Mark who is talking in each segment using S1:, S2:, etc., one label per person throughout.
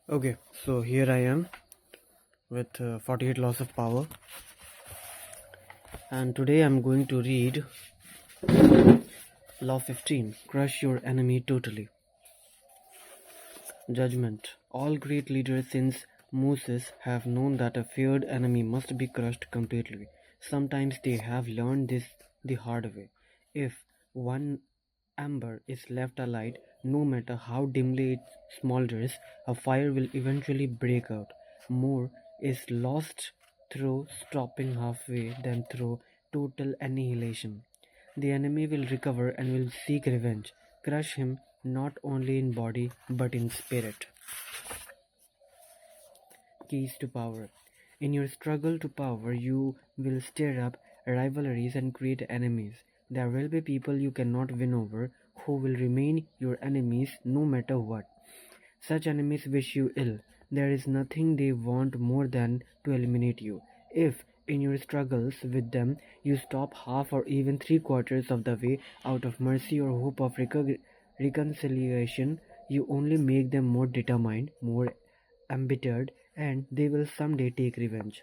S1: Okay, so here I am with 48 laws of power, and today I'm going to read Law 15, crush your enemy totally. Judgment. All great leaders since Moses have known that a feared enemy must be crushed completely. Sometimes they have learned this the hard way. If one ember is left alight, no matter how dimly it smolders, a fire will eventually break out. More is lost through stopping halfway than through total annihilation. The enemy will recover and will seek revenge. Crush him not only in body but in spirit. Keys to power. In your struggle to power, you will stir up rivalries and create enemies. There will be people you cannot win over who will remain your enemies no matter what. Such enemies wish you ill. There is nothing they want more than to eliminate you. If, in your struggles with them, you stop half or even three-quarters of the way out of mercy or hope of reconciliation, you only make them more determined, more embittered, and they will someday take revenge.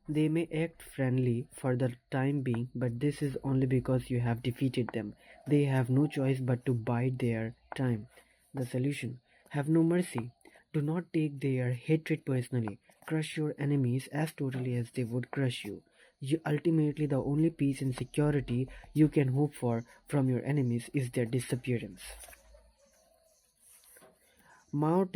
S1: They may act friendly for the time being, but this is only because you have defeated them. They have no choice but to bide their time. The solution: have no mercy. Do not take their hatred personally. Crush your enemies as totally as they would crush you. Ultimately, the only peace and security you can hope for from your enemies is their disappearance. Mao,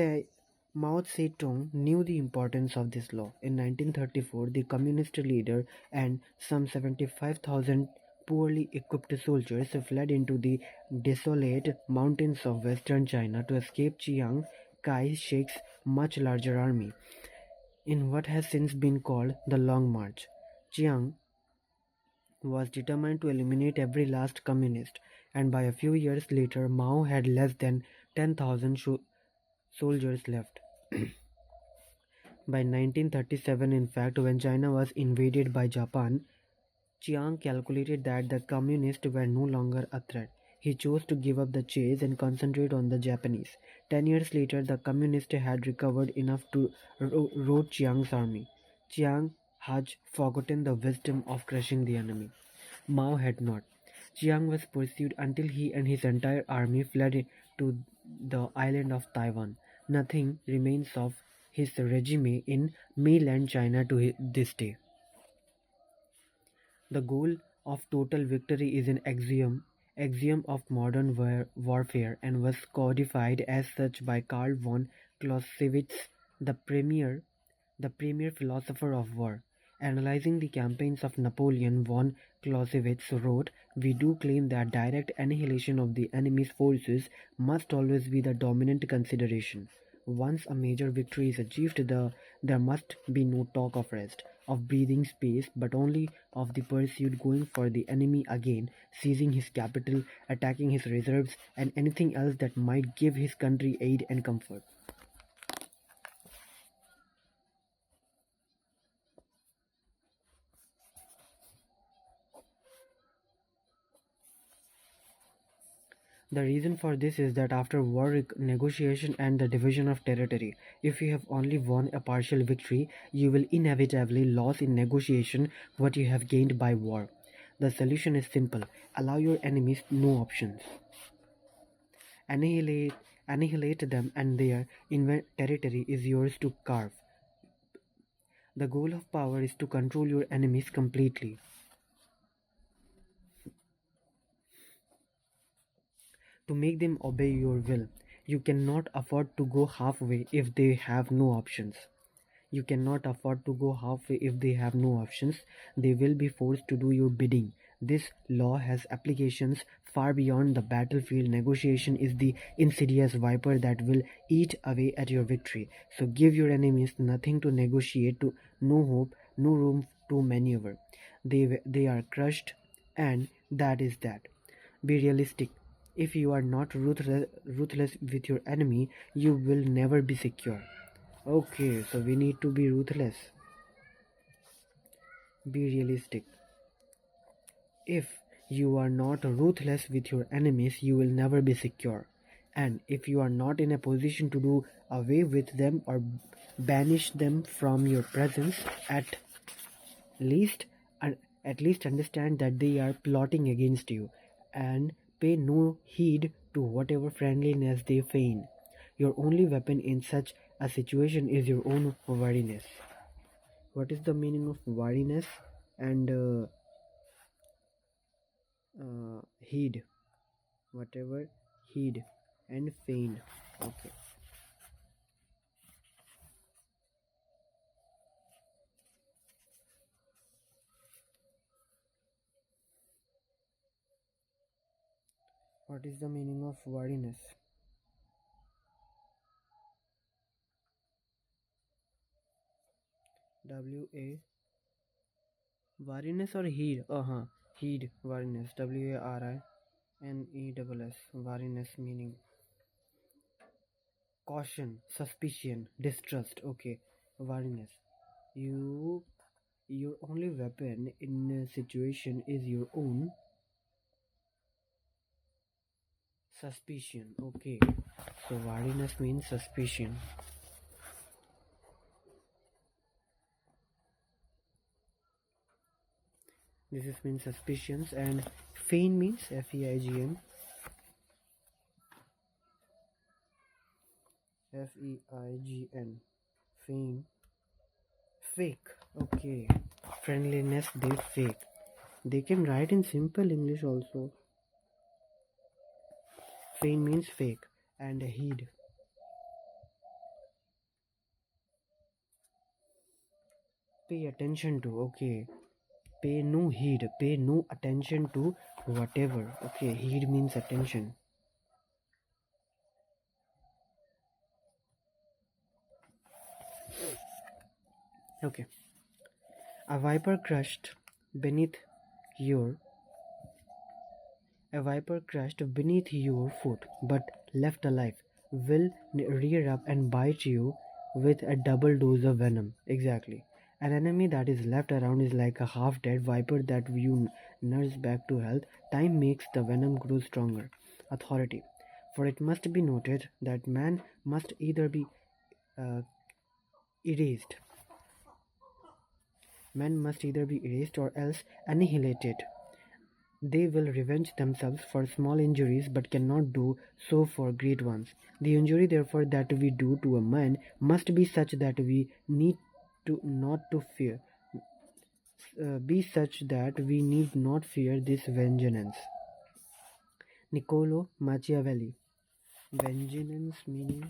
S1: Mao Zedong knew the importance of this law. In 1934, the communist leader and some 75,000 poorly equipped soldiers fled into the desolate mountains of western China to escape Chiang Kai-shek's much larger army in what has since been called the Long March. Chiang was determined to eliminate every last communist, and by a few years later Mao had less than 10,000 soldiers left. By 1937, in fact, when China was invaded by Japan, Chiang calculated that the communists were no longer a threat. He chose to give up the chase and concentrate on the Japanese. 10 years later, the communists had recovered enough to rout Chiang's army. Chiang had forgotten the wisdom of crushing the enemy. Mao had not. Chiang was pursued until he and his entire army fled to the island of Taiwan. Nothing remains of his regime in mainland China to this day. The goal of total victory is an axiom of modern warfare, and was codified as such by Karl von Clausewitz, the premier philosopher of war. Analyzing the campaigns of Napoleon, von Clausewitz wrote, "We do claim that direct annihilation of the enemy's forces must always be the dominant consideration. Once a major victory is achieved, there must be no talk of rest, of breathing space, but only of the pursuit, going for the enemy again, seizing his capital, attacking his reserves, and anything else that might give his country aid and comfort." The reason for this is that after war negotiation and the division of territory, if you have only won a partial victory, you will inevitably lose in negotiation what you have gained by war. The solution is simple: allow your enemies no options. Annihilate, annihilate them, and their territory is yours to carve. The goal of power is to control your enemies completely, to make them obey your will. You cannot afford to go halfway if they have no options. You cannot afford to go halfway if they have no options. They will be forced to do your bidding. This law has applications far beyond the battlefield. Negotiation is the insidious viper that will eat away at your victory. So give your enemies nothing to negotiate, to no hope, no room to maneuver. They are crushed, and that is that. Be realistic. If you are not ruthless with your enemy, you will never be secure. Okay, so we need to be ruthless. Be realistic. If you are not ruthless with your enemies, you will never be secure. And if you are not in a position to do away with them or banish them from your presence, least at least understand that they are plotting against you, and pay no heed to whatever friendliness they feign. Your only weapon in such a situation is your own wariness. What is the meaning of wariness and heed? Whatever heed and feign. Okay. What is the meaning of wariness? W A wariness or heed? Heed wariness. WARINESS. Wariness meaning caution, suspicion, distrust. Okay, wariness. You your only weapon in a situation is your own suspicion. Okay, so wariness means suspicion. This is means suspicions, and feign means FEIGN. FEIGN. Feign. Fake. Okay. Friendliness they fake. They can write in simple English also. Feign means fake, and heed. Pay attention to. Okay. Pay no heed. Pay no attention to whatever. Okay. Heed means attention. Okay. A viper crushed beneath your a viper crushed beneath your foot but left alive will rear up and bite you with a double dose of venom. Exactly. An enemy that is left around is like a half dead viper that you nurse back to health. Time makes the venom grow stronger. Authority. For it must be noted that man must either be uh, erased. Men must either be erased or else annihilated. They will revenge themselves for small injuries but cannot do so for great ones. The injury therefore that we do to a man must be such that we need to not to fear be such that we need not fear this vengeance. Niccolo Machiavelli. Vengeance meaning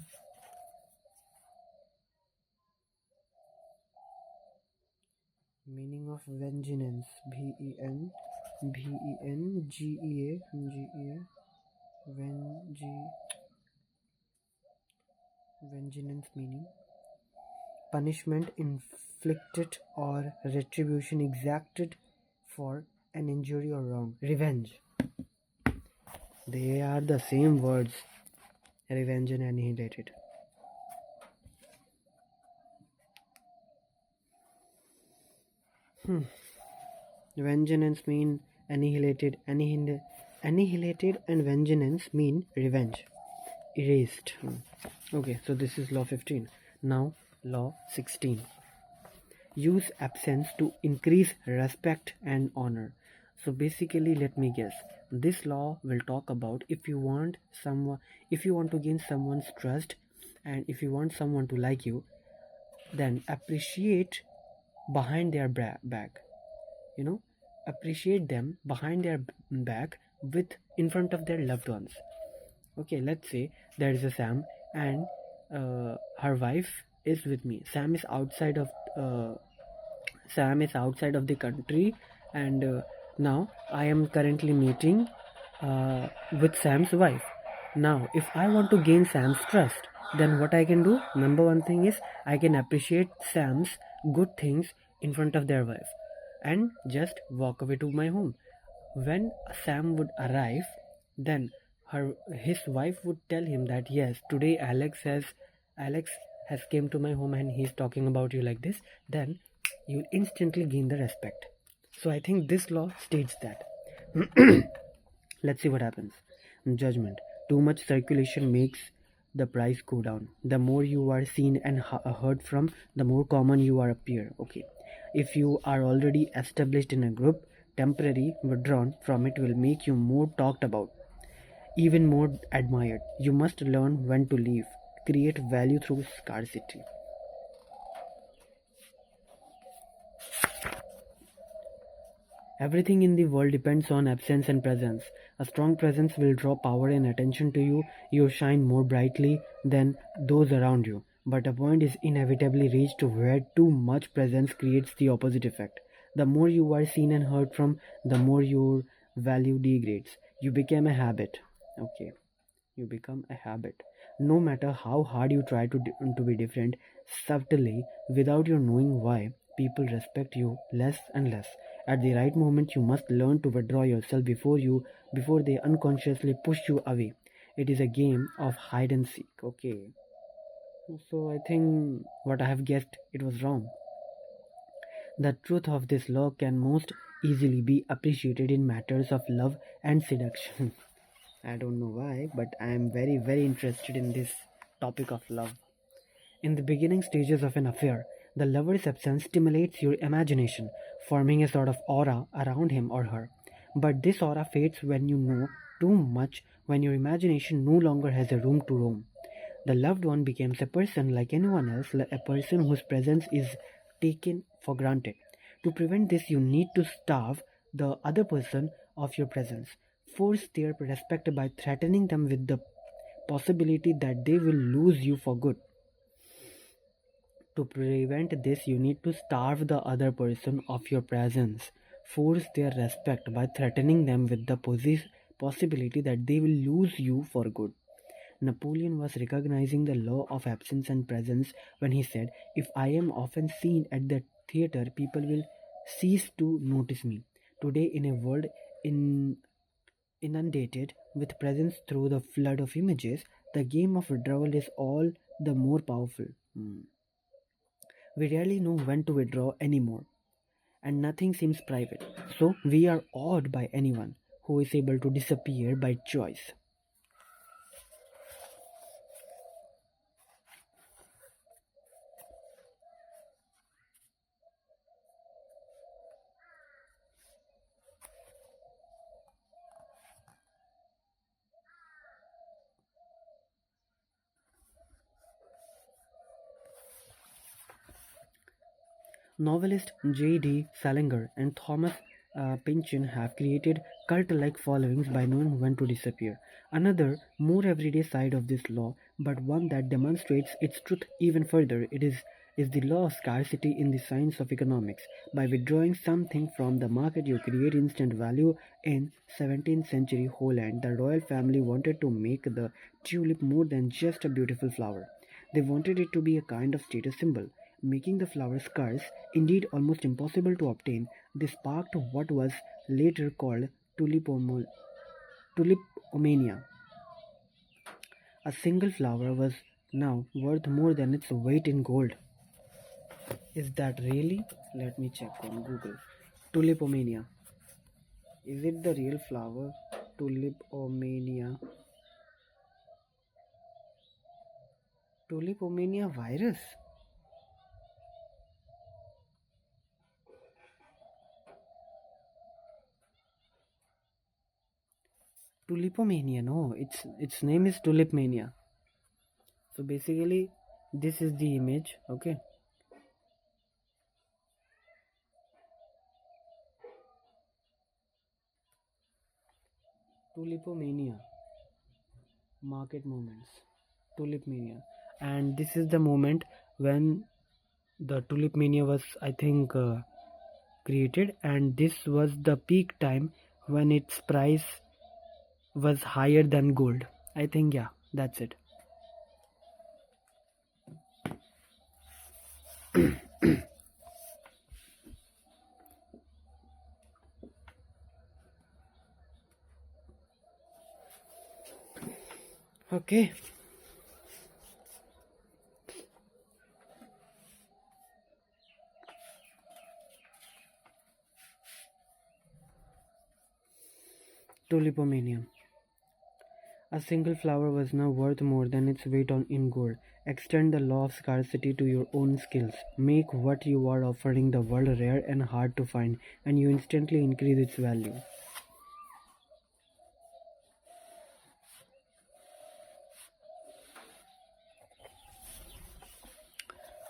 S1: of vengeance. Vengeance meaning punishment inflicted or retribution exacted for an injury or wrong. Revenge. They are the same words. Revenge and annihilated. Vengeance mean annihilated. Annihilated and vengeance mean revenge. Erased. Okay, so this is law 15. Now law 16. Use absence to increase respect and honor. So basically, let me guess. This law will talk about if you want to gain someone's trust, and if you want someone to like you, then appreciate behind their back. Appreciate them behind their back with in front of their loved ones. Okay, let's say there is a Sam and her wife is with me. Sam is outside of the country, and now I am currently meeting with Sam's wife. Now, if I want to gain Sam's trust, then what I can do? Number one thing is I can appreciate Sam's good things in front of their wife and just walk away to my home. When Sam would arrive, then his wife would tell him that yes, today Alex has came to my home and he's talking about you like this. Then you instantly gain the respect. So I think this law states that. Let's see what happens. Judgment. Too much circulation makes the price go down. The more you are seen and heard from, the more common you are appear. Okay. If you are already established in a group, temporary withdrawn from it will make you more talked about, even more admired. You must learn when to leave. Create value through scarcity. Everything in the world depends on absence and presence. A strong presence will draw power and attention to you. You shine more brightly than those around you. But a point is inevitably reached where too much presence creates the opposite effect. The more you are seen and heard from, the more your value degrades. You become a habit. Okay. You become a habit. No matter how hard you try to be different, subtly, without your knowing why, people respect you less and less. At the right moment, you must learn to withdraw yourself before they unconsciously push you away. It is a game of hide and seek. Okay. So I think what I have guessed it was wrong. The truth of this law can most easily be appreciated in matters of love and seduction. I don't know why, but I am very, very interested in this topic of love. In the beginning stages of an affair, the lover's absence stimulates your imagination, forming a sort of aura around him or her. But this aura fades when you know too much, when your imagination no longer has a room to roam. The loved one becomes a person like anyone else, a person whose presence is taken for granted. To prevent this, you need to starve the other person of your presence. Force their respect by threatening them with the possibility that they will lose you for good. To prevent this, you need to starve the other person of your presence. Force their respect by threatening them with the possibility that they will lose you for good. Napoleon was recognizing the law of absence and presence when he said, "If I am often seen at the theater, people will cease to notice me." Today, in a world in, inundated with presence through the flood of images, the game of withdrawal is all the more powerful. We rarely know when to withdraw anymore, and nothing seems private. So, we are awed by anyone who is able to disappear by choice. Novelist J.D. Salinger and Thomas Pynchon have created cult-like followings by knowing when to disappear. Another, more everyday side of this law, but one that demonstrates its truth even further, is the law of scarcity in the science of economics. By withdrawing something from the market, you create instant value. In 17th century Holland, the royal family wanted to make the tulip more than just a beautiful flower. They wanted it to be a kind of status symbol. Making the flower scarce, indeed almost impossible to obtain, this sparked what was later called tulipomania. A single flower was now worth more than its weight in gold. Is that really? Let me check on Google. Tulipomania. Is it the real flower? Tulipomania. Tulipomania virus? Tulipomania, no, its name is Tulipmania. So basically, this is the image, okay? Tulipomania, market moments, Tulipmania, and this is the moment when the Tulipmania was, I think, created, and this was the peak time when its price was higher than gold. I think, yeah, that's it. Okay. Tulipomania. A single flower was now worth more than its weight in gold. Extend the law of scarcity to your own skills. Make what you are offering the world rare and hard to find, and you instantly increase its value.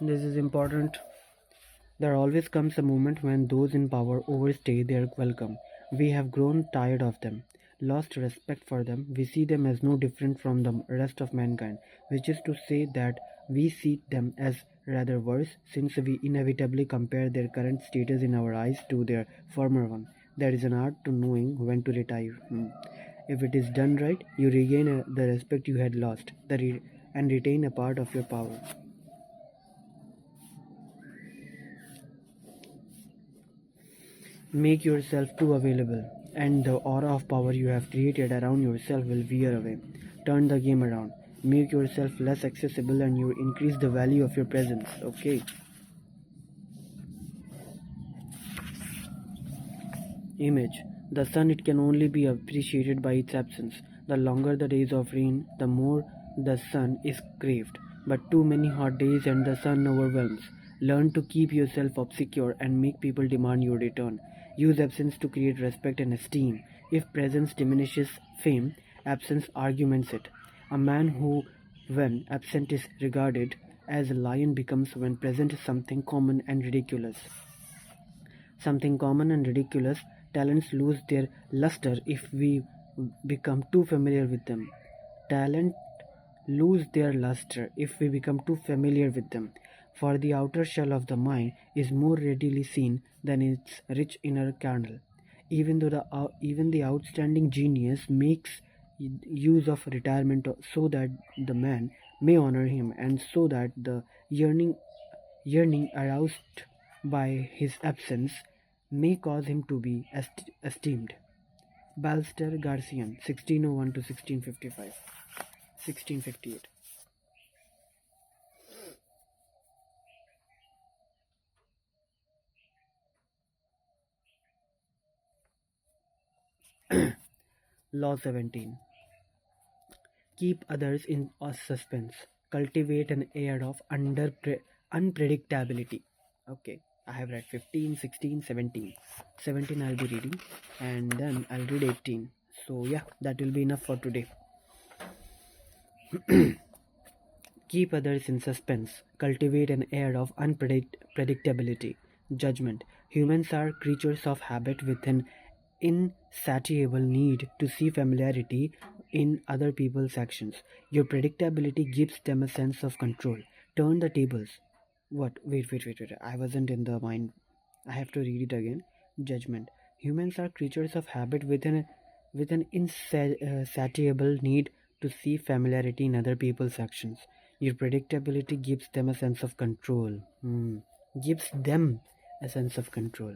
S1: This is important. There always comes a moment when those in power overstay their welcome. We have grown tired of them, lost respect for them. We see them as no different from the rest of mankind, which is to say that we see them as rather worse, since we inevitably compare their current status in our eyes to their former one. There is an art to knowing when to retire. If it is done right, you regain the respect you had lost, and retain a part of your power. Make yourself too available, and the aura of power you have created around yourself will veer away. Turn the game around. Make yourself less accessible and you increase the value of your presence. Okay. Image. The sun, it can only be appreciated by its absence. The longer the days of rain, the more the sun is craved. But too many hot days and the sun overwhelms. Learn to keep yourself obscure and make people demand your return. Use absence to create respect and esteem. If presence diminishes fame, absence arguments it. A man who, when absent, is regarded as a lion becomes when present is something common and ridiculous. Something common and ridiculous, talents lose their luster if we become too familiar with them. Talent lose their luster if we become too familiar with them. For the outer shell of the mind is more readily seen than its rich inner kernel. Even the outstanding genius makes use of retirement so that the man may honor him, and so that the yearning aroused by his absence may cause him to be esteemed. Balster Garcian, 1601 to 1655, 1658. Law 17. Keep others in suspense. Cultivate an air of unpredictability. Okay, I have read 15, 16, 17. 17 I'll be reading, and then I'll read 18. So, yeah, that will be enough for today. Keep others in suspense. Cultivate an air of unpredictability. Judgment. Humans are creatures of habit with an insatiable need to see familiarity in other people's actions. Your predictability gives them a sense of control. Turn the tables. What? Wait. I wasn't in the mind. I have to read it again. Judgment. Humans are creatures of habit with an insatiable need to see familiarity in other people's actions. Your predictability gives them a sense of control. Gives them a sense of control.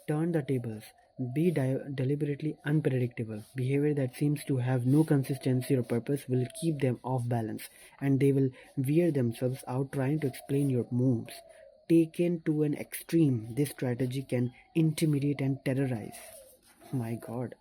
S1: Turn the tables. Be deliberately unpredictable. Behavior that seems to have no consistency or purpose will keep them off balance, and they will wear themselves out trying to explain your moves. Taken to an extreme, this strategy can intimidate and terrorize. My god.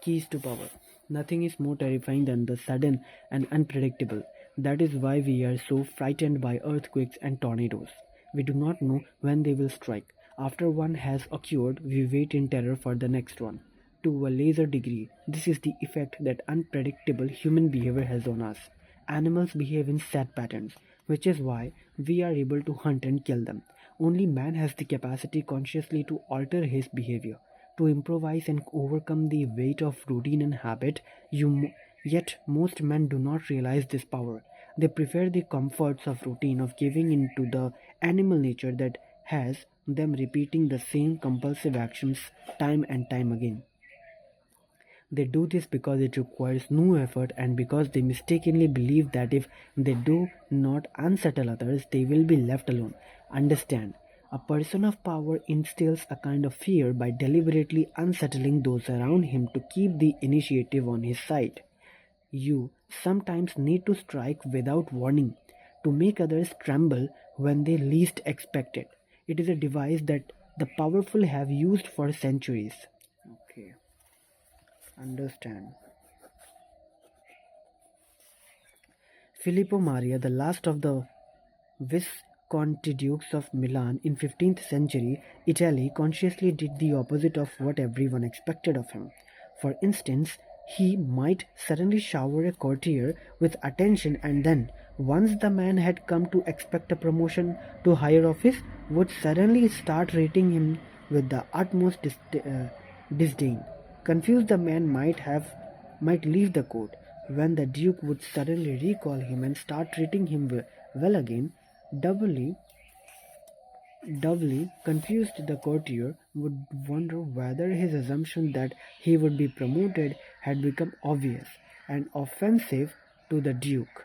S1: Keys to power. Nothing is more terrifying than the sudden and unpredictable. That is why we are so frightened by earthquakes and tornadoes. We do not know when they will strike. After one has occurred, we wait in terror for the next one. To a lesser degree, this is the effect that unpredictable human behavior has on us. Animals behave in set patterns, which is why we are able to hunt and kill them. Only man has the capacity consciously to alter his behavior, to improvise and overcome the weight of routine and habit. Yet most men do not realize this power. They prefer the comforts of routine, of giving in to the animal nature that has them repeating the same compulsive actions time and time again. They do this because it requires no effort, and because they mistakenly believe that if they do not unsettle others, they will be left alone. Understand, a person of power instills a kind of fear by deliberately unsettling those around him to keep the initiative on his side. You sometimes need to strike without warning, to make others tremble when they least expect it. It is a device that the powerful have used for centuries. Okay, understand. Filippo Maria, the last of the Visconti dukes of Milan in 15th century Italy, consciously did the opposite of what everyone expected of him. For instance, he might suddenly shower a courtier with attention and then, once the man had come to expect a promotion to higher office, would suddenly start rating him with the utmost disdain. Confused, the man might leave the court, when the duke would suddenly recall him and start treating him well again. Doubly Doubly confused, the courtier would wonder whether his assumption that he would be promoted had become obvious and offensive to the duke,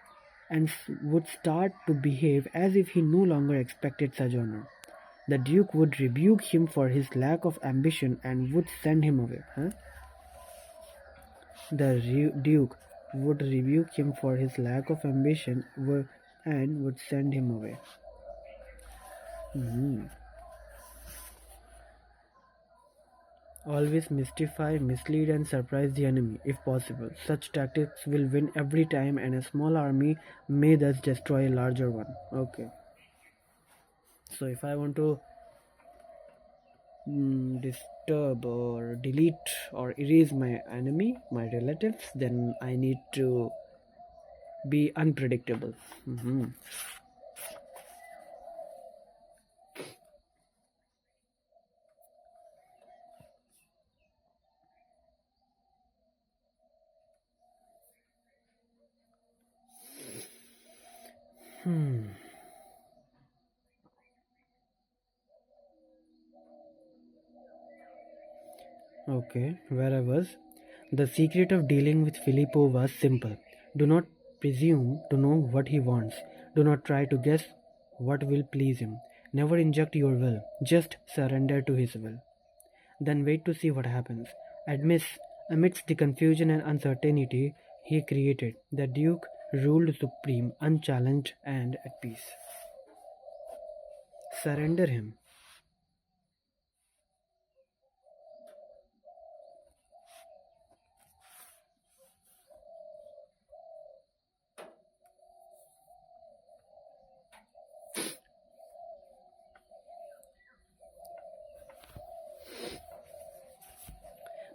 S1: and would start to behave as if he no longer expected such honor. The duke would rebuke him for his lack of ambition and would send him away. Huh? The duke would rebuke him for his lack of ambition and would send him away. Mhm. Always mystify, mislead, and surprise the enemy, if possible. Such tactics will win every time, and a small army may thus destroy a larger one. Okay. So, if I want to disturb or delete or erase my enemy, my relatives, then I need to be unpredictable. Mhm. Hmm. Okay, where I was. The secret of dealing with Filippo was simple. Do not presume to know what he wants. Do not try to guess what will please him. Never inject your will. Just surrender to his will. Then wait to see what happens. Amidst the confusion and uncertainty he created, the Duke ruled supreme, unchallenged, and at peace. Surrender him.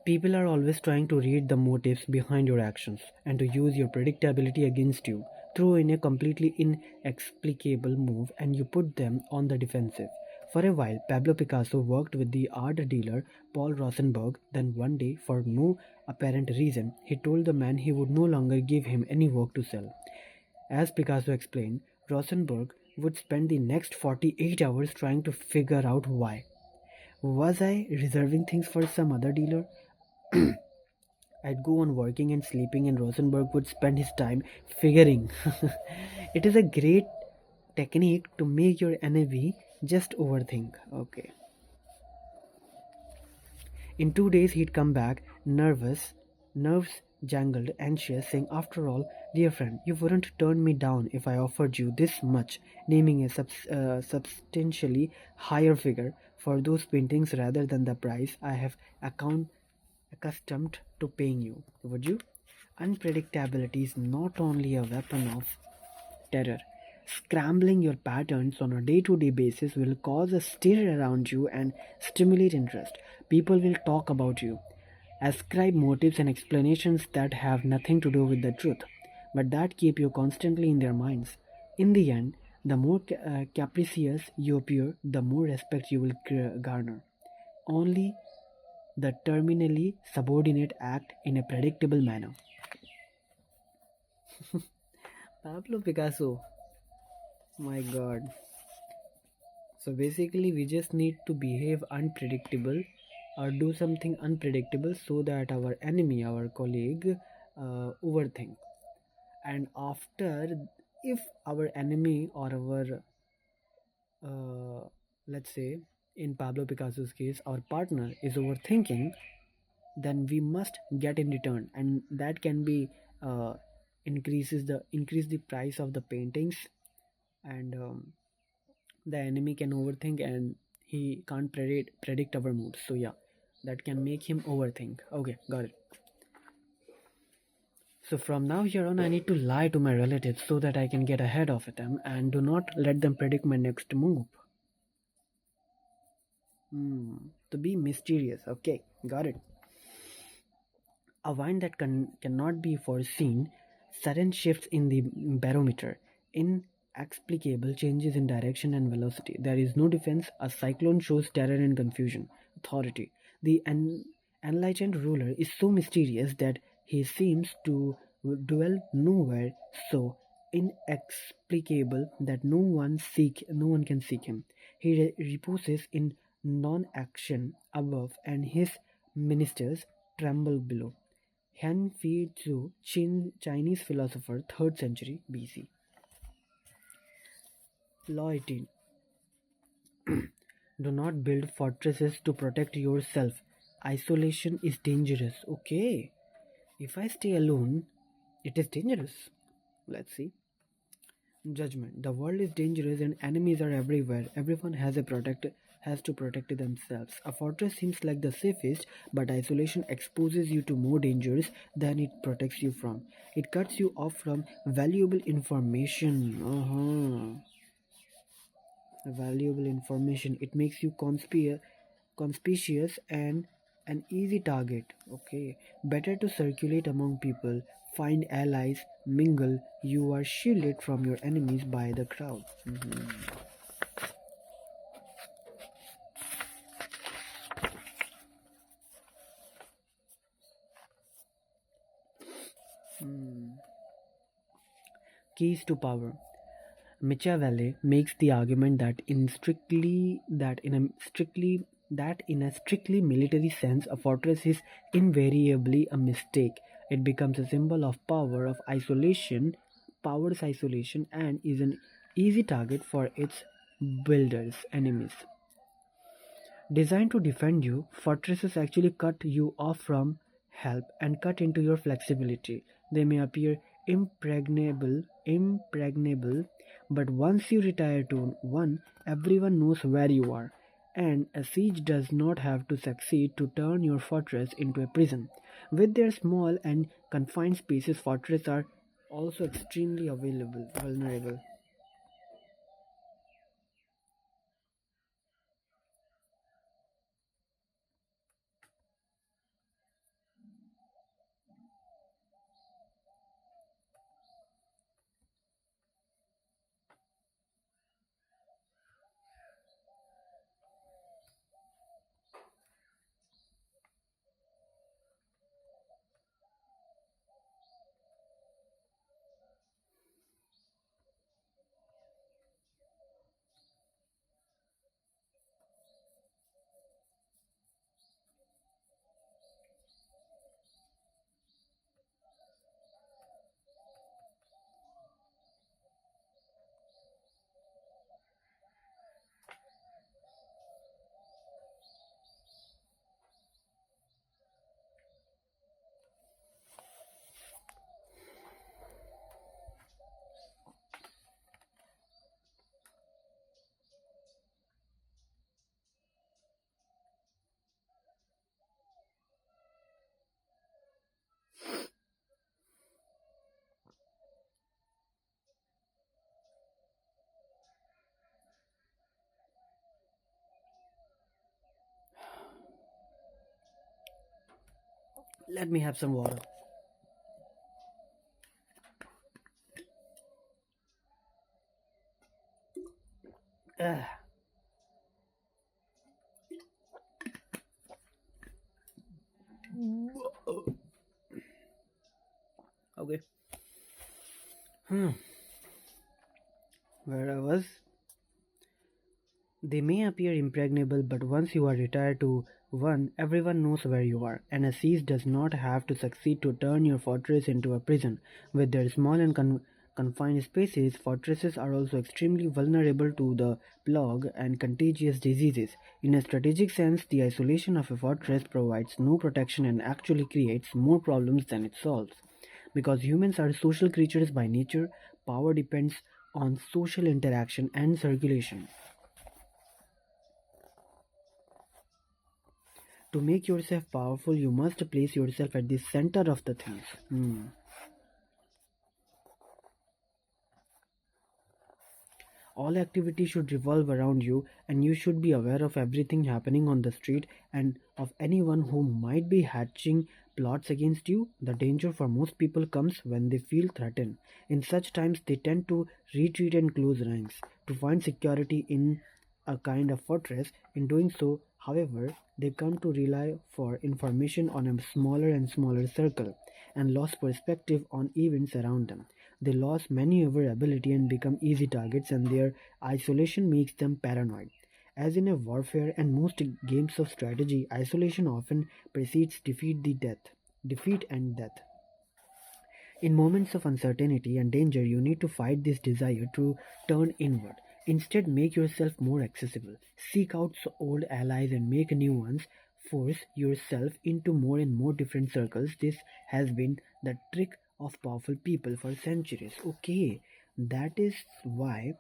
S1: People are always trying to read the motives behind your actions and to use your predictability against you. Throw in a completely inexplicable move and you put them on the defensive. For a while, Pablo Picasso worked with the art dealer Paul Rosenberg. Then one day, for no apparent reason, he told the man he would no longer give him any work to sell. As Picasso explained, Rosenberg would spend the next 48 hours trying to figure out why. Was I reserving things for some other dealer? I'd go on working and sleeping, and Rosenberg would spend his time figuring. It is a great technique to make your enemy just overthink. Okay. In 2 days, he'd come back, nerves jangled, anxious, saying, "After all, dear friend, you wouldn't turn me down if I offered you this much," naming a substantially higher figure for those paintings rather than the price I have accustomed to paying you. Would you? Unpredictability is not only a weapon of terror. Scrambling your patterns on a day to day basis will cause a stir around you and stimulate interest. People will talk about you, ascribe motives and explanations that have nothing to do with the truth, but that keep you constantly in their minds. In the end, the more capricious you appear, the more respect you will garner. Only the terminally subordinate act in a predictable manner. Pablo Picasso, my god. So basically, we just need to behave unpredictable or do something unpredictable so that our enemy, our colleague, overthink. And after, if our enemy or our, let's say, in Pablo Picasso's case, our partner is overthinking, then we must get in return, and that can be uh, increase the price of the paintings and The enemy can overthink and he can't predict our moods. So yeah, that can make him overthink. Okay, got it. So from now here on, I need to lie to my relatives so that I can get ahead of them and do not let them predict my next move. To be mysterious. Okay, got it. A wind that cannot be foreseen, sudden shifts in the barometer, inexplicable changes in direction and velocity. There is no defense. A cyclone shows terror and confusion. Authority. The enlightened ruler is so mysterious that he seems to dwell nowhere, so inexplicable that no one can seek him. He reposes in non-action above, and his ministers tremble below. Han Fei-Zhu, Chinese philosopher, 3rd century BC. Law 18. Do not build fortresses to protect yourself. Isolation is dangerous. Okay. If I stay alone, it is dangerous. Let's see. Judgment. The world is dangerous and enemies are everywhere. Everyone has to protect themselves. A fortress seems like the safest, but isolation exposes you to more dangers than it protects you from. It cuts you off from valuable information. Valuable information. It makes you conspicuous and an easy target. Okay, better to circulate among people, find allies, mingle. You are shielded from your enemies by the crowd. Keys to power. Machiavelli makes the argument that in a strictly military sense, a fortress is invariably a mistake. It becomes a symbol of power's isolation, and is an easy target for its builders' enemies. Designed to defend you, fortresses actually cut you off from help and cut into your flexibility. They may appear impregnable, but once you retire to one, everyone knows where you are. And a siege does not have to succeed to turn your fortress into a prison. With their small and confined spaces, fortresses are also extremely vulnerable. Let me have some water. Ugh. Okay. Where I was. They may appear impregnable, but once you are retired to one, everyone knows where you are, and a siege does not have to succeed to turn your fortress into a prison. With their small and confined spaces, fortresses are also extremely vulnerable to the plague and contagious diseases. In a strategic sense, the isolation of a fortress provides no protection and actually creates more problems than it solves. Because humans are social creatures by nature, power depends on social interaction and circulation. To make yourself powerful, you must place yourself at the center of the things. All activity should revolve around you, and you should be aware of everything happening on the street and of anyone who might be hatching plots against you. The danger for most people comes when they feel threatened. In such times, they tend to retreat and close ranks to find security in a kind of fortress. In doing so, however, they come to rely for information on a smaller and smaller circle and lost perspective on events around them. They lose maneuverability and become easy targets, and their isolation makes them paranoid. As in a warfare and most games of strategy, isolation often precedes defeat and death. In moments of uncertainty and danger, you need to fight this desire to turn inward. Instead, make yourself more accessible. Seek out old allies and make new ones. Force yourself into more and more different circles. This has been the trick of powerful people for centuries. Okay, that is why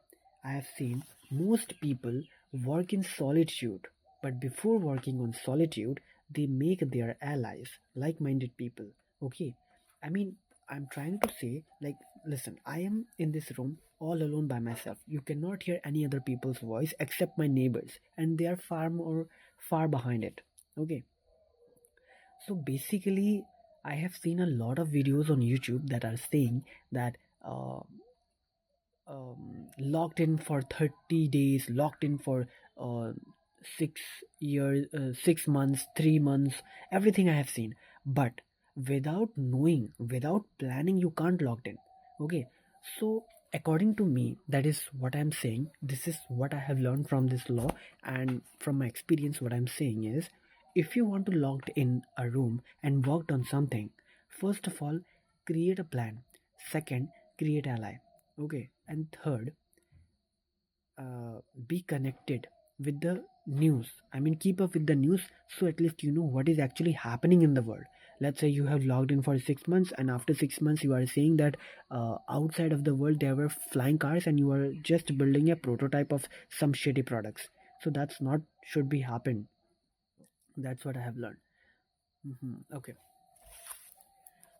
S1: I have seen most people work in solitude. But before working on solitude, they make their allies like minded people. Okay, I mean, I'm trying to say, like, listen, I am in this room all alone by myself. You cannot hear any other people's voice except my neighbors, and they are far behind it. Okay, so basically, I have seen a lot of videos on YouTube that are saying that uh, locked in for 30 days, locked in for 6 years, 6 months, 3 months, everything I have seen. But without knowing, without planning, you can't locked in. Okay, so according to me, that is what I'm saying. This is what I have learned from this law, and from my experience, what I'm saying is, if you want to locked in a room and worked on something, first of all, create a plan. Second, create ally. Okay, and third, be connected with the news. I mean, keep up with the news, so at least you know what is actually happening in the world. Let's say you have logged in for 6 months, and after 6 months you are saying that outside of the world there were flying cars, and you are just building a prototype of some shitty products. So that's not should be happen. That's what I have learned. Okay.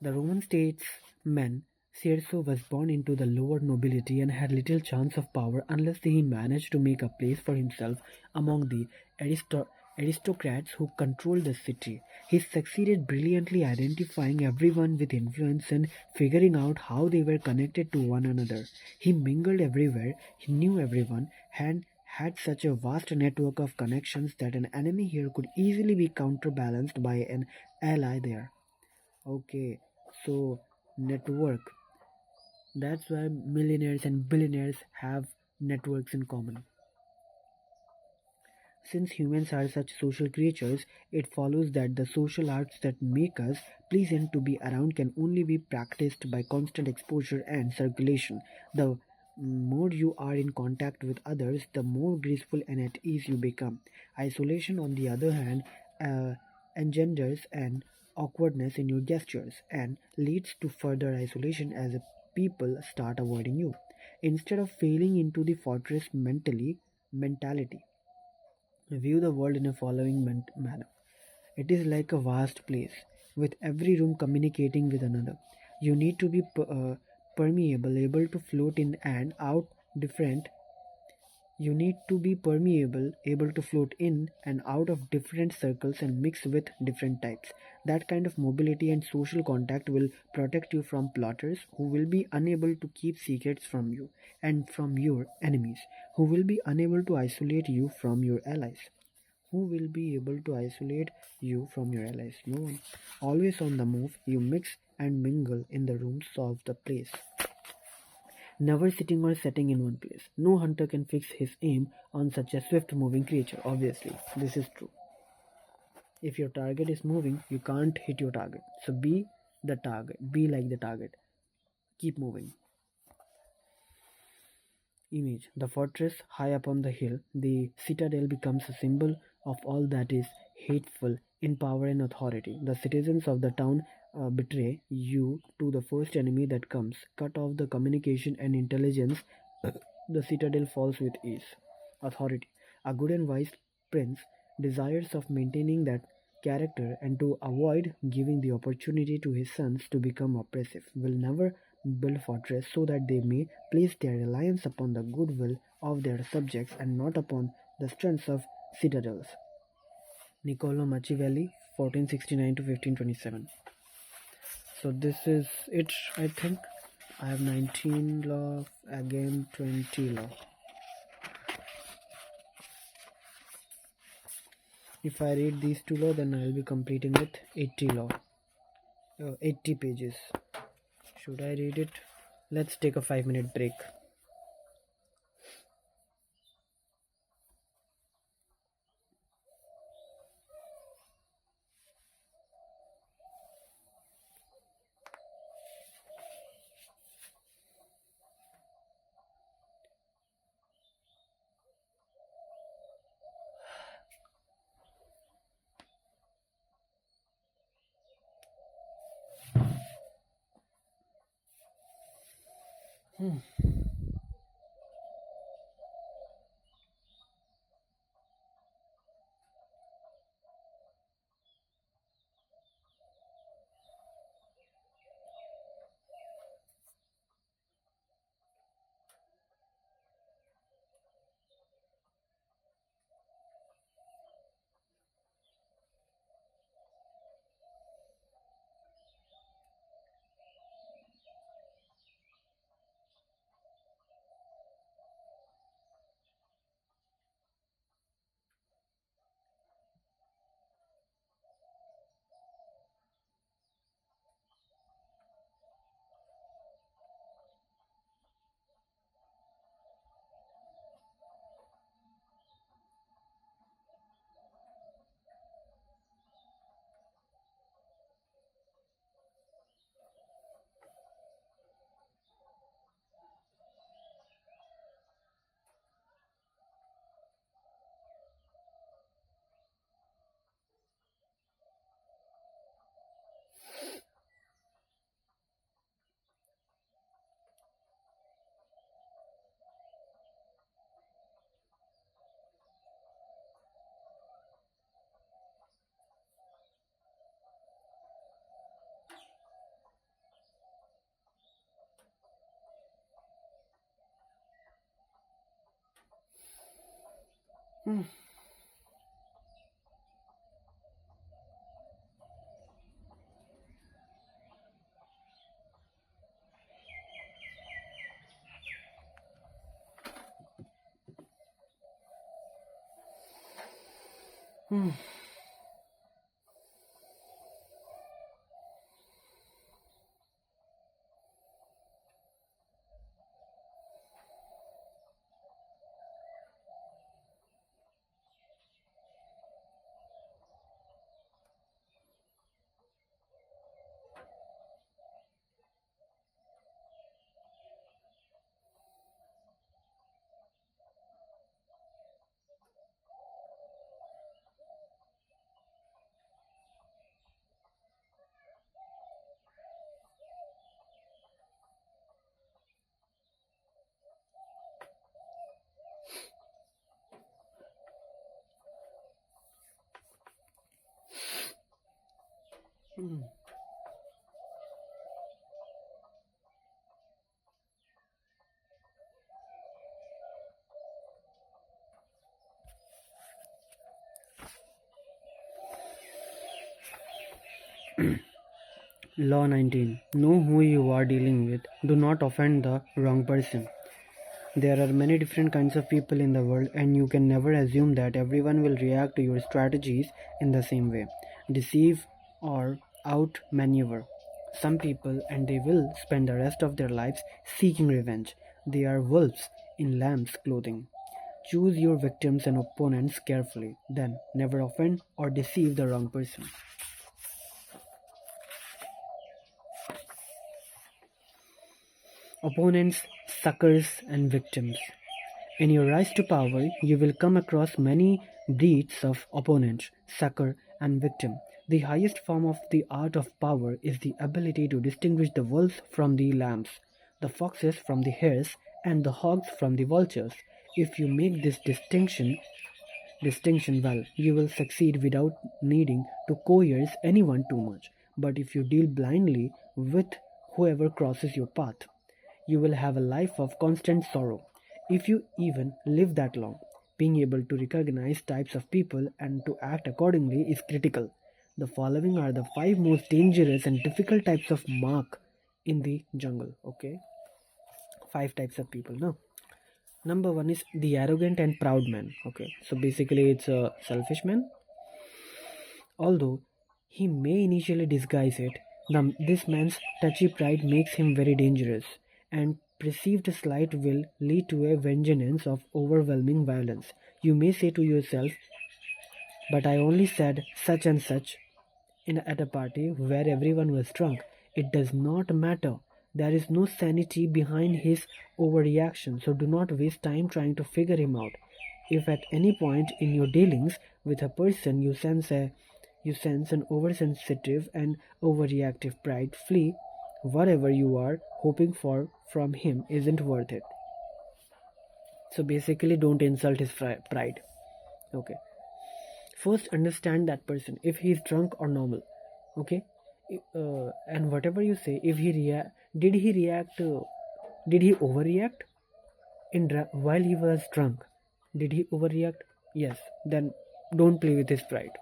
S1: The Roman statesman Circe was born into the lower nobility and had little chance of power unless he managed to make a place for himself among the aristocrats who controlled the city. He succeeded brilliantly identifying everyone with influence and figuring out how they were connected to one another. He mingled everywhere, he knew everyone, and had such a vast network of connections that an enemy here could easily be counterbalanced by an ally there. Okay, so network. That's why millionaires and billionaires have networks in common. Since humans are such social creatures, it follows that the social arts that make us pleasant to be around can only be practiced by constant exposure and circulation. The more you are in contact with others, the more graceful and at ease you become. Isolation, on the other hand, uh, engenders an awkwardness in your gestures and leads to further isolation as people start avoiding you. Instead of failing into the fortress mentality, view the world in a following manner. It is like a vast place, with every room communicating with another. You need to be permeable, able to float in and out different. You need to be permeable, able to float in and out of different circles and mix with different types. That kind of mobility and social contact will protect you from plotters who will be unable to keep secrets from you, and from your enemies who will be unable to isolate you from your allies. Who will be able to isolate you from your allies? No one. Always on the move, you mix and mingle in the rooms of the place, never sitting or setting in one place. No hunter can fix his aim on such a swift moving creature. Obviously, this is true. If your target is moving, you can't hit your target. So be the target. Be like the target. Keep moving. Image. The fortress high up on the hill, the citadel becomes a symbol of all that is hateful in power and authority. The citizens of the town betray you to the first enemy that comes. Cut off the communication and intelligence, the citadel falls with ease. Authority. A good and wise prince desires of maintaining that character and to avoid giving the opportunity to his sons to become oppressive, will never build fortress so that they may place their reliance upon the goodwill of their subjects and not upon the strength of citadels. Niccolo Machiavelli, 1469 to 1527. So this is it, I think. I have 19 law, again 20 law. If I read these two law, then I'll be completing with 80 law. 80 pages. Should I read it? Let's take a 5-minute break. Hmm. Hmm. Hmm. Law 19. Know who you are dealing with. Do not offend the wrong person. There are many different kinds of people in the world, and you can never assume that everyone will react to your strategies in the same way. Deceive or outmaneuver some people, and they will spend the rest of their lives seeking revenge. They are wolves in lamb's clothing. Choose your victims and opponents carefully, then never offend or deceive the wrong person. Opponents, suckers, and victims. In your rise to power, you will come across many breeds of opponent, sucker, and victim. The highest form of the art of power is the ability to distinguish the wolves from the lambs, the foxes from the hares, and the hogs from the vultures. If you make this distinction, distinction well, you will succeed without needing to coerce anyone too much. But if you deal blindly with whoever crosses your path, you will have a life of constant sorrow. If you even live that long, being able to recognize types of people and to act accordingly is critical. The following are the five most dangerous and difficult types of mark in the jungle. Okay, five types of people. Now, number one is the arrogant and proud man. Okay, so basically, it's a selfish man. Although he may initially disguise it, this man's touchy pride makes him very dangerous, and perceived slight will lead to a vengeance of overwhelming violence. You may say to yourself, but I only said such and such at a party where everyone was drunk. It does not matter. There is no sanity behind his overreaction, so do not waste time trying to figure him out. If at any point in your dealings with a person you sense an oversensitive and overreactive pride, flee. Whatever you are hoping for from him isn't worth it. So basically, don't insult his pride. Okay. First, understand that person if he is drunk or normal. Okay. And whatever you say, if he did he react? Did he overreact while he was drunk? Did he overreact? Yes. Then don't play with his pride.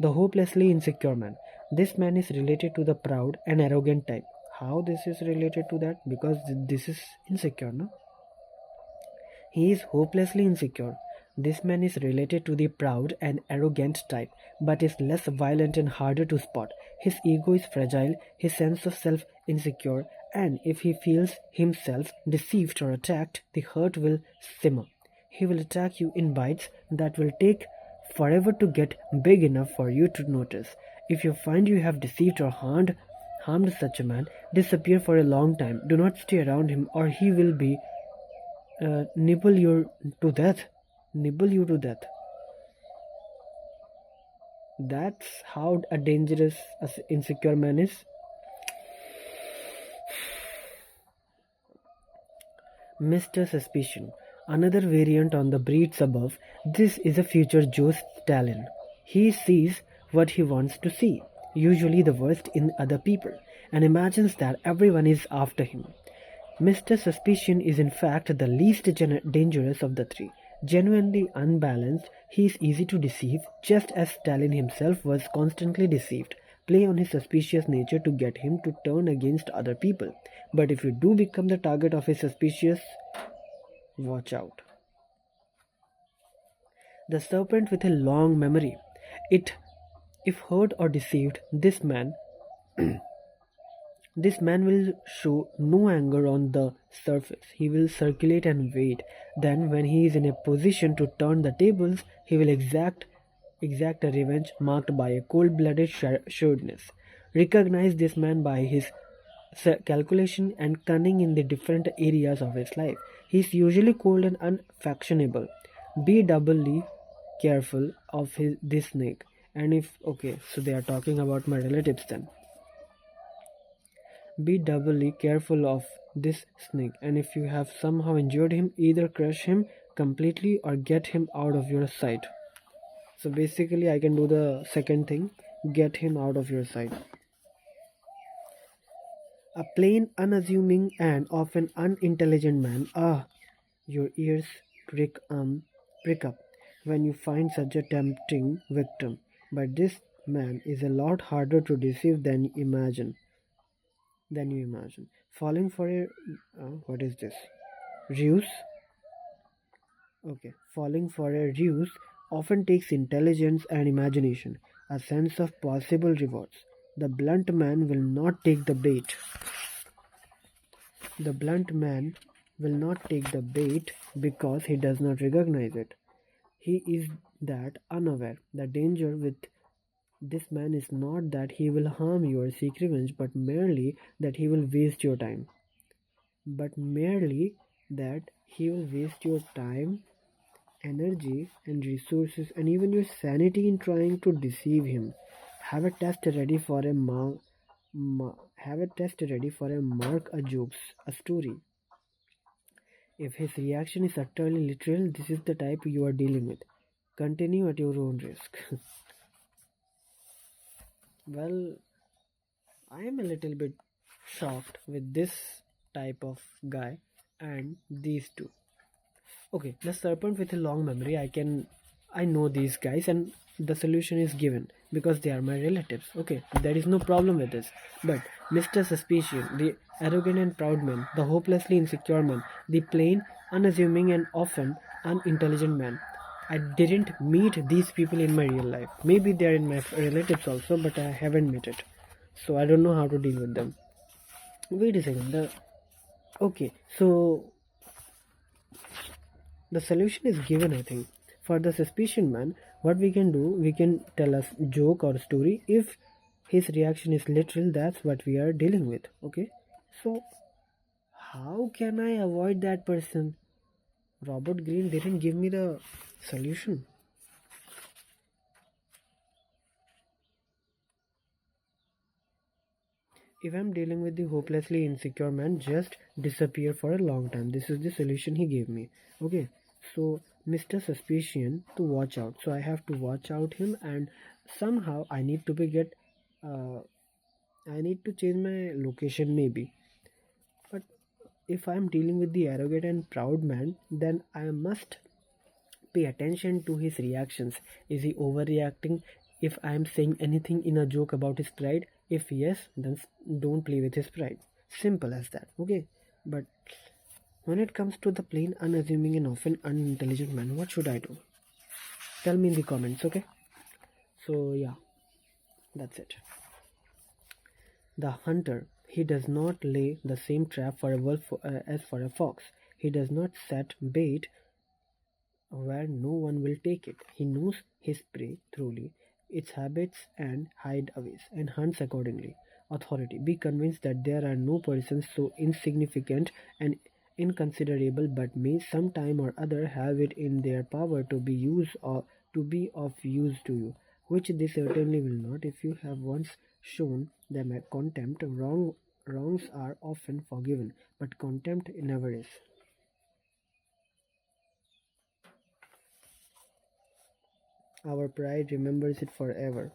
S1: The hopelessly insecure man. This man is related to the proud and arrogant type. How this is related to that? Because this is insecure, no? He is hopelessly insecure. This man is related to the proud and arrogant type, but is less violent and harder to spot. His ego is fragile, his sense of self insecure, and if he feels himself deceived or attacked, the hurt will simmer. He will attack you in bites that will take forever to get big enough for you to notice. If you find you have deceived or harmed such a man, disappear for a long time. Do not stay around him, or he will be nibble you to death. Nibble you to death. That's how a dangerous, insecure man is. Mr. Suspicion. Another variant on the breeds above. This is a future Joe Stalin. He sees what he wants to see, usually the worst in other people, and imagines that everyone is after him. Mr. Suspicion is in fact the least dangerous of the three. Genuinely unbalanced, he is easy to deceive, just as Stalin himself was constantly deceived. Play on his suspicious nature to get him to turn against other people. But if you do become the target of his suspicious, watch out. The serpent with a long memory. If hurt or deceived, this man will show no anger on the surface. He will circulate and wait. Then, when he is in a position to turn the tables, he will exact a revenge marked by a cold-blooded shrewdness. Recognize this man by his calculation and cunning in the different areas of his life. He is usually cold and unfashionable. Be doubly careful of this snake. And if okay, so they are talking about my relatives then. Be doubly careful of this snake, and if you have somehow injured him, either crush him completely or get him out of your sight. So basically, I can do the second thing, get him out of your sight. A plain, unassuming, and often unintelligent man. Your ears prick up when you find such a tempting victim. But this man is a lot harder to deceive than you imagine. Falling for a what is this? Ruse? Okay. Falling for a ruse often takes intelligence and imagination, a sense of possible rewards. The blunt man will not take the bait. The blunt man will not take the bait because he does not recognize it. He is that unaware. The danger with this man is not that he will harm you or seek revenge, but merely that he will waste your time. Energy, and resources, and even your sanity in trying to deceive him. Have a test ready for a mark, a jokes, a story. If his reaction is utterly literal, this is the type you are dealing with. Continue at your own risk. Well, I am a little bit shocked with this type of guy and these two. Okay, the serpent with a long memory, I know these guys and the solution is given because they are my relatives. Okay, there is no problem with this. But Mr. Suspicion, the arrogant and proud man, the hopelessly insecure man, the plain, unassuming and often unintelligent man. I didn't meet these people in my real life. Maybe they are in my relatives also, but I haven't met it. So I don't know how to deal with them. Wait a second. Okay, so the solution is given, I think. For the suspicion man, what we can do, we can tell a joke or story. If his reaction is literal, that's what we are dealing with. Okay? So, how can I avoid that person? Robert Greene didn't give me the solution. If I'm dealing with the hopelessly insecure man, just disappear for a long time. This is the solution he gave me. Okay, so Mr. Suspicion to watch out. So I have to watch out him, and somehow I need to be get. Uh, I need to change my location maybe. But if I'm dealing with the arrogant and proud man, then I must pay attention to his reactions. Is he overreacting? If I am saying anything in a joke about his pride, if yes, then don't play with his pride. Simple as that. Okay. But when it comes to the plain, unassuming, and often unintelligent man, what should I do? Tell me in the comments. Okay. So yeah, that's it. The hunter, he does not lay the same trap for a wolf as for a fox. He does not set bait where no one will take it. He knows his prey thoroughly, its habits and hideaways, and hunts accordingly. Authority. Be convinced that there are no persons so insignificant and inconsiderable but may some time or other have it in their power to be used or to be of use to you, which they certainly will not if you have once shown them a contempt. Wrongs are often forgiven, but contempt never is. Our pride remembers it forever.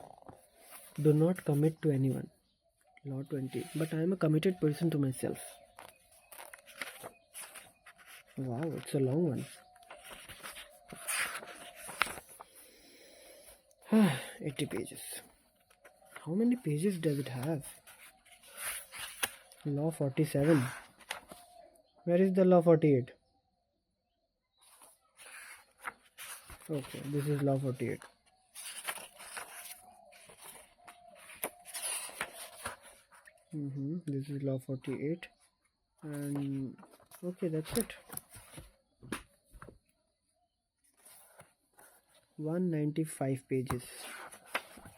S1: Do not commit to anyone. Law 20. But I am a committed person to myself. Wow, it's a long one. 80 pages. How many pages does it have? Law 47. Where is the law 48? Okay, this is law 48. This is law 48. And okay, that's it. 195 pages.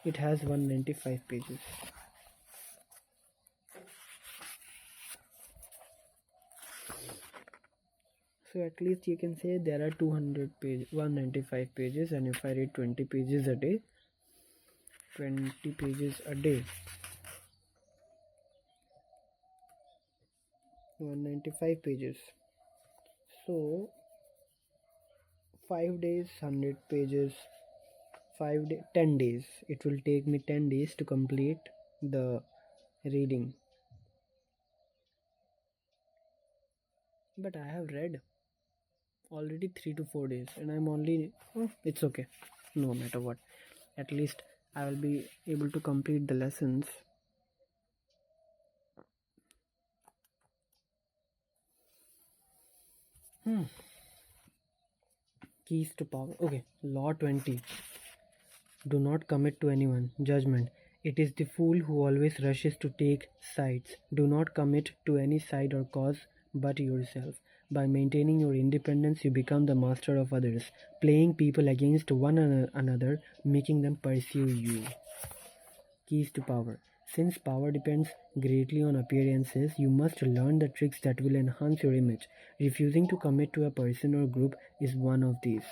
S1: It has 195 pages. So at least you can say there are 200 pages, 195 pages, and if I read 20 pages a day, 20 pages a day, 195 pages. So 5 days, 100 pages, 10 days. It will take me 10 days to complete the reading. But I have read already 3 to 4 days and I'm only, it's okay, no matter what. At least I will be able to complete the lessons. Keys to power. Okay, law 20. Do not commit to anyone. Judgment. It is the fool who always rushes to take sides. Do not commit to any side or cause but yourself. By maintaining your independence, you become the master of others, playing people against one another, making them pursue you. Keys to power. Since power depends greatly on appearances, you must learn the tricks that will enhance your image. Refusing to commit to a person or group is one of these.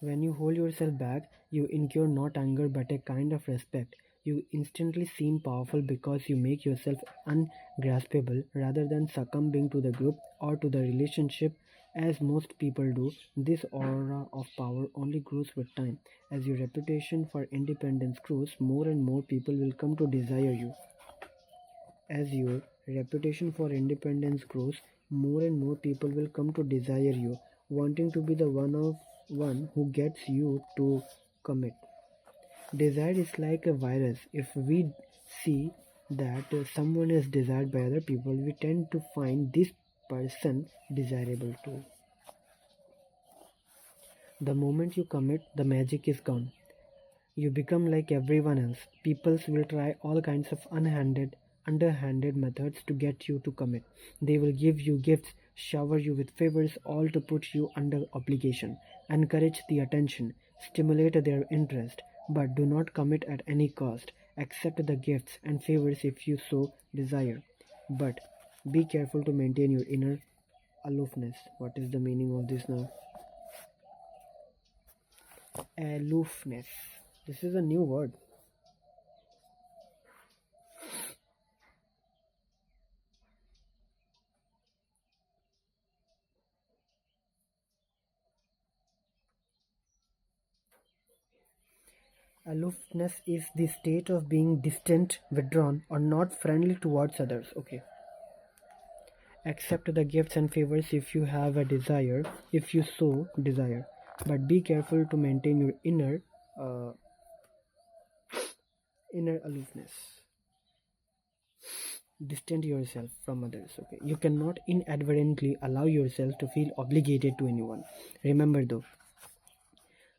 S1: When you hold yourself back, you incur not anger but a kind of respect. You instantly seem powerful because you make yourself ungraspable rather than succumbing to the group or to the relationship As most people do, this aura of power only grows with time. As your reputation for independence grows, more and more people will come to desire you. As your reputation for independence grows, more and more people will come to desire you, wanting to be the one who gets you to commit. Desire is like a virus. If we see that someone is desired by other people, we tend to find this person desirable too. The moment you commit, the magic is gone. You become like everyone else. Peoples will try all kinds of underhanded methods to get you to commit. They will give you gifts, shower you with favors, all to put you under obligation, encourage the attention, stimulate their interest, but do not commit at any cost. Accept the gifts and favors if you so desire. But be careful to maintain your inner aloofness. What is the meaning of this now? Aloofness. This is a new word. Aloofness is the state of being distant, withdrawn, or not friendly towards others. Okay. Accept the gifts and favors if you have a desire, if you so desire. But be careful to maintain your uh, inner aloofness. Distant yourself from others. Okay. You cannot inadvertently allow yourself to feel obligated to anyone. Remember though,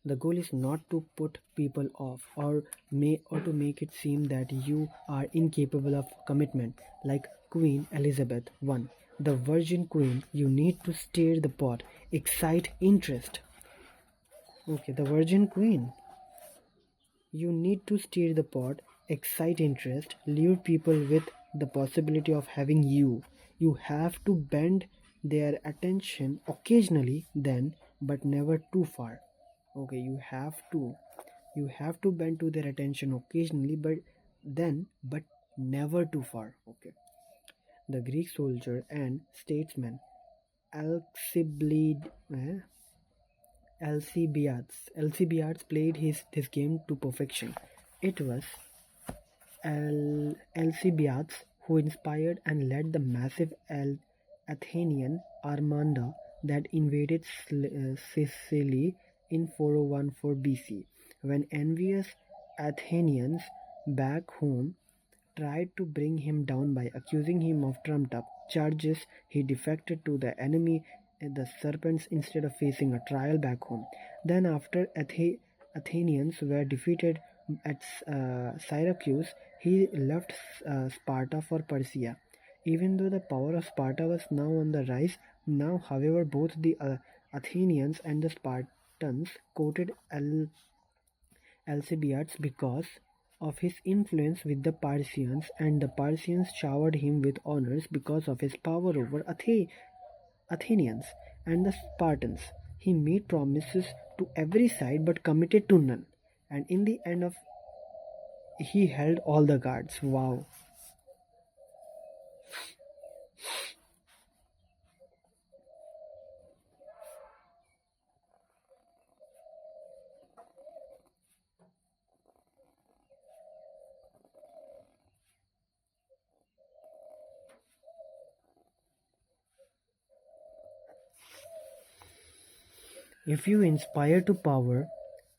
S1: the goal is not to put people off or to make it seem that you are incapable of commitment like Queen Elizabeth I. The Virgin Queen, you need to stir the pot, excite interest. Okay, the Virgin Queen. You need to stir the pot, excite interest, lure people with the possibility of having you. You have to bend their attention occasionally then, but never too far. Okay, you have to bend to their attention occasionally, but never too far. Okay. The Greek soldier and statesman Alcibiades Alcibiades played this game to perfection. It was Alcibiades who inspired and led the massive Athenian armada that invaded Sicily in 4014 BC. When envious Athenians back home tried to bring him down by accusing him of trumped up charges, he defected to the enemy, the serpents, instead of facing a trial back home. Then, after Athenians were defeated at Syracuse, he left Sparta for Persia. Even though the power of Sparta was now on the rise, now, however, both the Athenians and the Spartans quoted Alcibiades because of his influence with the Persians, and the Persians showered him with honors because of his power over Athenians and the Spartans. He made promises to every side but committed to none, and in the end of he held all the cards. Wow. If you inspire to power,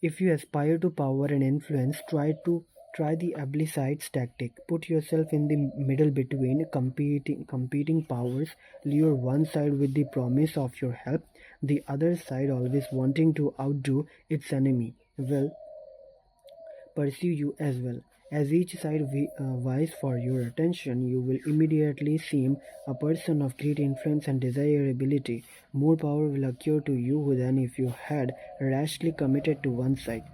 S1: if you aspire to power and influence, try the Ablesides tactic. Put yourself in the middle between competing powers. Lure one side with the promise of your help, the other side always wanting to outdo its enemy will pursue you as well. As each side vies for your attention, you will immediately seem a person of great influence and desirability. More power will accrue to you than if you had rashly committed to one side.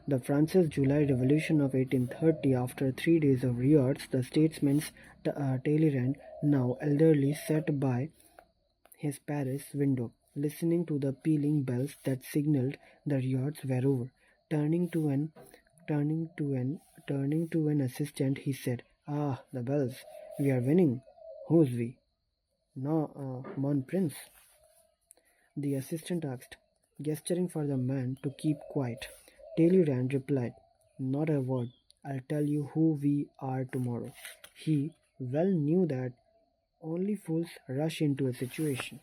S1: The France's July Revolution of 1830, after 3 days of riots, the statesman's Talleyrand, now elderly, sat by his Paris window, listening to the pealing bells that signaled the riots were over. Turning to an turning to an turning to an assistant, he said, "Ah, the bells. We are winning. Who's we? No, mon prince." the assistant asked, gesturing for the man to keep quiet. Talleyrand replied, "Not a word. I'll tell you who we are tomorrow." He well knew that only fools rush into a situation,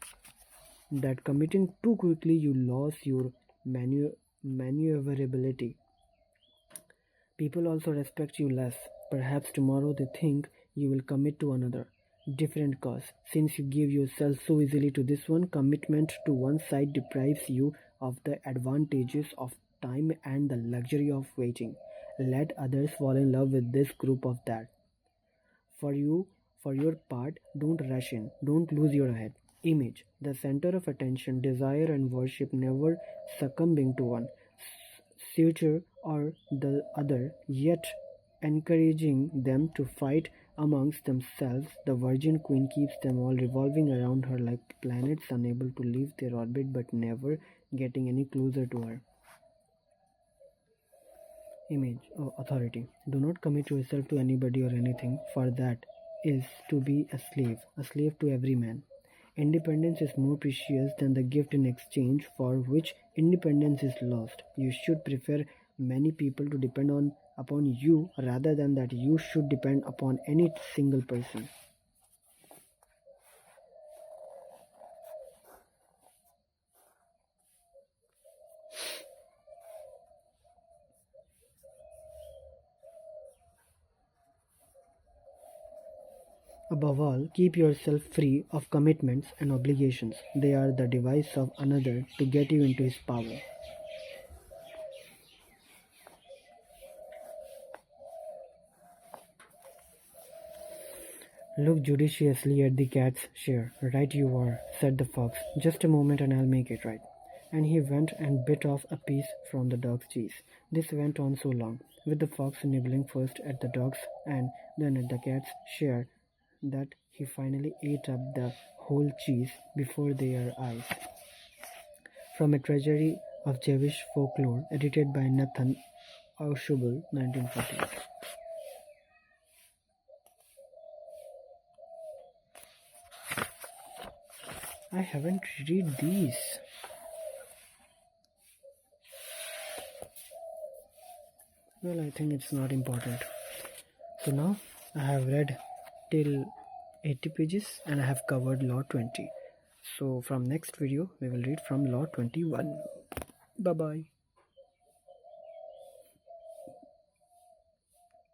S1: that committing too quickly you lose your maneuverability. People also respect you less. Perhaps tomorrow they think you will commit to another, different cause. Since you give yourself so easily to this one, commitment to one side deprives you of the advantages of time and the luxury of waiting. Let others fall in love with this group of that. For you, for your part, don't rush in, don't lose your head. Image, the center of attention, desire, and worship, never succumbing to one suitor or the other, yet encouraging them to fight amongst themselves. The Virgin Queen keeps them all revolving around her like planets unable to leave their orbit but never getting any closer to her. Image or authority. Do not commit yourself to anybody or anything, for that is to be a slave to every man. Independence is more precious than the gift in exchange for which independence is lost. You should prefer many people to depend on upon you rather than that you should depend upon any single person. Above all, keep yourself free of commitments and obligations. They are the device of another to get you into his power. Look judiciously at the cat's share. "Right you are," said the fox. "Just a moment and I'll make it right." And he went and bit off a piece from the dog's cheese. This went on so long, with the fox nibbling first at the dog's and then at the cat's share, that he finally ate up the whole cheese before their eyes. From a treasury of Jewish folklore, edited by Nathan Aushubel, 1940. I haven't read these. Well, I think it's not important. So now I have read till 80 pages and I have covered law 20. So from next video we will read from law 21. Bye bye.